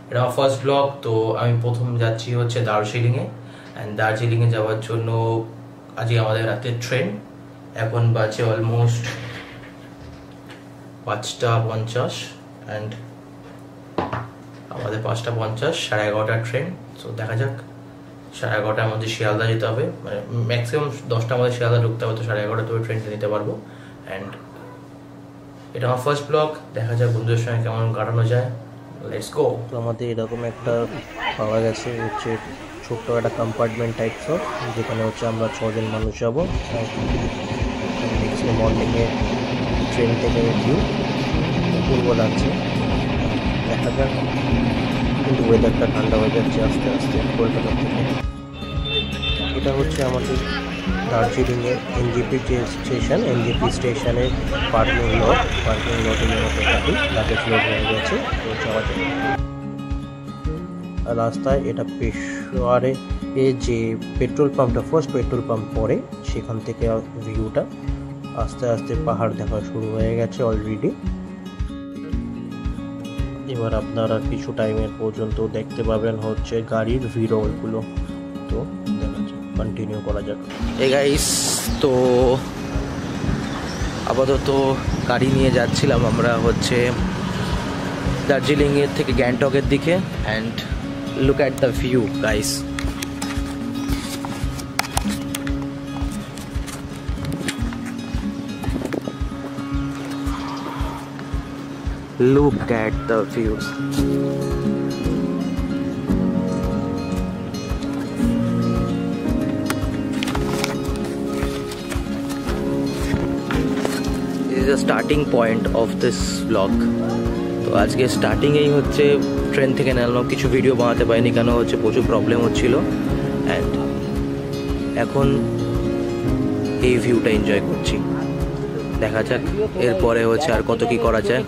এটা আমার first blog. তো আমি প্রথম যাচ্ছি হচ্ছে দার্জিলিংয়ে, অ্যান্ড দার্জিলিংয়ে যাওয়ার জন্য আজকে আমাদের রাতের ট্রেন। এখন বাজে অলমোস্ট 5:50, অ্যান্ড আমাদের 5:50, 11:30 ট্রেন। তো দেখা যাক, 11:30টার মধ্যে শিয়ালদা যেতে হবে, মানে ম্যাক্সিমাম 10টার মধ্যে শিয়ালদা ঢুকতে হবে, তো 11:30 তবে ট্রেনটা নিতে পারবো। অ্যান্ড এটা আমার ফার্স্ট ব্লগ, দেখা যাক বন্ধুদের সঙ্গে কেমন কাটানো যায়। Let's go. তো আমাদের এরকম একটা পাওয়া গেছে হচ্ছে ছোট্ট একটা কম্পার্টমেন্ট টাইপস অফ, যেখানে হচ্ছে আমরা 6জন মানুষ যাবো। নেক্সট ডে মর্নিংয়ে ট্রেন থেকে ভিউ পূর্ব লাগছে, দেখা যাক। কিন্তু ওয়েদারটা ঠান্ডা হয়ে যাচ্ছে আস্তে আস্তে কলকাতা থেকে। এটা হচ্ছে আমাদের দার্জিলিংয়ের এনজেপি যে স্টেশন, এনজেপি স্টেশনের পার্কিং লটে যেমন থাকি লাগেজ লোড হয়ে গেছে, তো যাওয়া যায়। রাস্তায় এটা পেশোয়ারে যে পেট্রোল পাম্পটা, ফার্স্ট পেট্রোল পাম্প পরে, সেখান থেকে ভিউটা আস্তে আস্তে পাহাড় দেখা শুরু হয়ে গেছে অলরেডি। এবার আপনারা কিছু টাইমের পর্যন্ত দেখতে পাবেন হচ্ছে গাড়ির ভিডিওগুলো। তো দেখা যাক, কন্টিনিউ করা যাক। এই গাইস, তো আপাতত গাড়ি নিয়ে যাচ্ছিলাম আমরা হচ্ছে দার্জিলিংয়ের থেকে গ্যাংটকের দিকে। And look at the view guys. Look at the views. This is the starting point of this vlog. তো আজকে স্টার্টিংয়েই হচ্ছে ট্রেন থেকে নামলাম, কিছু ভিডিও বানাতে পারিনি কেন হচ্ছে প্রচুর প্রবলেম হচ্ছিল। অ্যান্ড এখন এই ভিউটা এনজয় করছি, দেখা যাক এরপরে হচ্ছে আর কত কি করা যায়।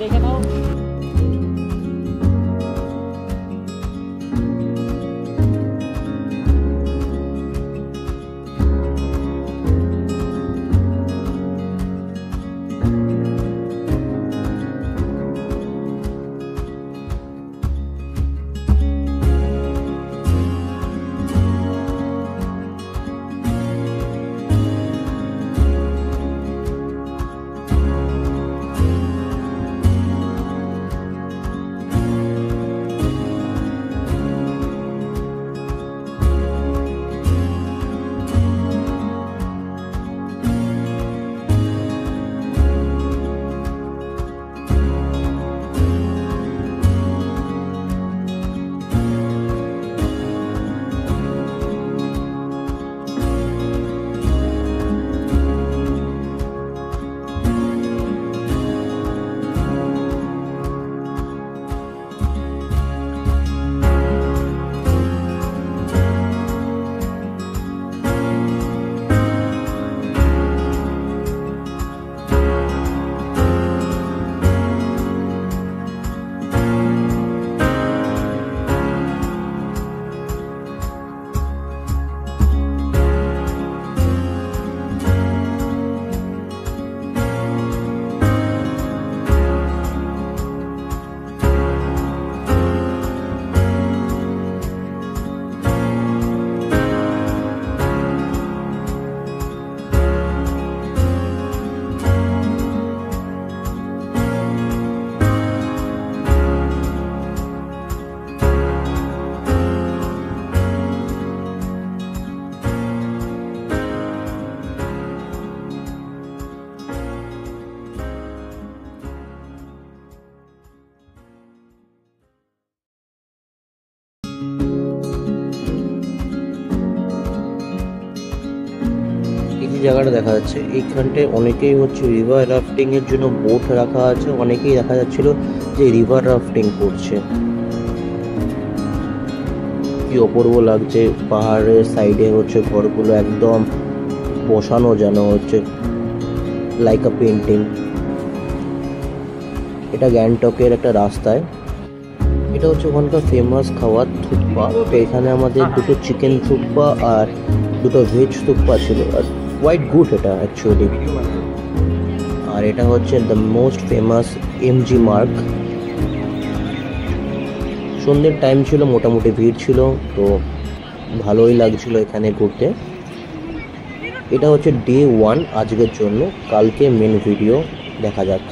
জায়গাটা দেখা যাচ্ছে এইখানটায় অনেকেই হচ্ছে রিভার রাফটিং এর জন্য বোট রাখা আছে, অনেকেই দেখা যাচ্ছিল যে রিভার রাফটিং করছে। কি অপূর্ব লাগছে, পাহাড়ের সাইডে হচ্ছে ঘরগুলো একদম বসানো যেন হচ্ছে লাইক আ পেন্টিং। এটা গ্যাংটকের একটা রাস্তায়, এটা হচ্ছে ওখানকার ফেমাস খাবার থুকপা। তো এখানে আমাদের দুটো চিকেন থুকপা আর দুটো ভেজ থুকপা ছিল, আর কোয়াইট গুড এটা অ্যাকচুয়ালি। আর এটা হচ্ছে the most famous MG mark, সন্ধ্যের টাইম ছিল, মোটামুটি ভিড় ছিল, তো ভালোই লাগছিল এখানে ঘুরতে। এটা হচ্ছে ডে 1 আজকের জন্য, কালকে মেন ভিডিও দেখা যাক।